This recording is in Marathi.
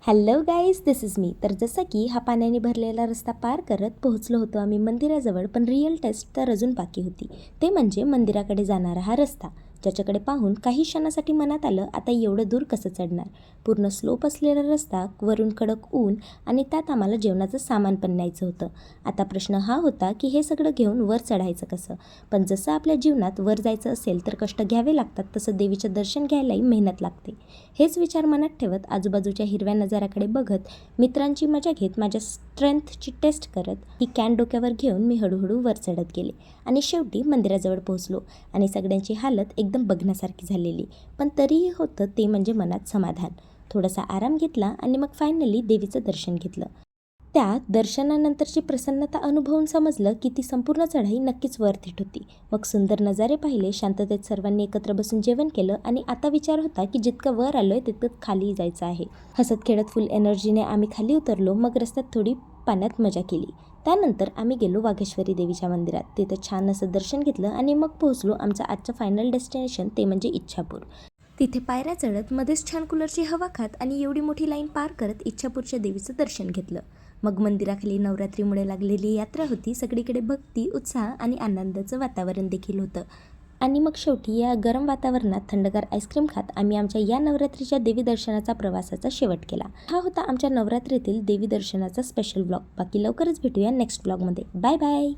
Hello guys, this is me. तर जसं की हा पाण्याने भरलेला रस्ता पार करत पोहोचलो होतो आम्ही मंदिराजवळ, पण रिअल टेस्ट तर अजून बाकी होती. ते म्हणजे मंदिराकडे जाणारा हा रस्ता, ज्याच्याकडे पाहून काही क्षणासाठी मनात आलं, आता एवढं दूर कसं चढणार. पूर्ण स्लोप असलेला रस्ता, वरून कडक ऊन, आणि त्यात आम्हाला जेवणाचं सामान पण न्यायचं होतं. आता प्रश्न हा होता की हे सगळं घेऊन वर चढायचं कसं. पण जसं आपल्या जीवनात वर जायचं असेल तर कष्ट घ्यावे लागतात, तसं देवीचं दर्शन घ्यायलाही मेहनत लागते. हेच विचार मनात ठेवत, आजूबाजूच्या हिरव्या नजाराकडे बघत, मित्रांची मजा घेत, माझ्या स्ट्रेंथची टेस्ट करत, ही कॅन डोक्यावर घेऊन मी हळूहळू वर चढत गेले आणि शेवटी मंदिराजवळ पोहोचलो. आणि सगळ्यांची हालत एकदम बघण्यासारखी झालेली, पण तरीही होतं ते म्हणजे मनात समाधान. थोडासा आराम घेतला आणि मग फायनली देवीचं दर्शन घेतलं. त्या दर्शनानंतरची प्रसन्नता अनुभवून समजलं की ती संपूर्ण चढाई नक्कीच वर्थ इट होती. मग सुंदर नजारे पाहिले, शांततेत सर्वांनी एकत्र बसून जेवण केलं आणि आता विचार होता की जितकं वर आलोय तितकं खाली जायचं आहे. हसत खेळत फुल एनर्जीने आम्ही खाली उतरलो. मग रस्त्यात थोडी पाण्यात मजा केली. त्यानंतर आम्ही गेलो वाघेश्वरी देवीच्या मंदिरात. तिथं छान असं दर्शन घेतलं आणि मग पोहोचलो आमचं आजचं फायनल डेस्टिनेशन, ते म्हणजे इच्छापूर. तिथे पायऱ्या चढत, मध्येच छान कूलरची हवा खात आणि एवढी मोठी लाईन पार करत इच्छापूरच्या देवीचं दर्शन घेतलं. मग मंदिराखाली नवरात्रीमुळे लागलेली यात्रा होती. सगळीकडे भक्ती, उत्साह आणि आनंदाचं वातावरण देखील होतं. आणि मग शेवटी या गरम वातावरणात थंडगार आईस्क्रीम खात आम्ही आमच्या या नवरात्रीच्या देवी दर्शनाचा प्रवासाचा शेवट केला. हा होता आमच्या नवरात्रीतील देवी दर्शनाचा स्पेशल ब्लॉग. बाकी लवकरच भेटूया नेक्स्ट ब्लॉगमध्ये. Bye bye.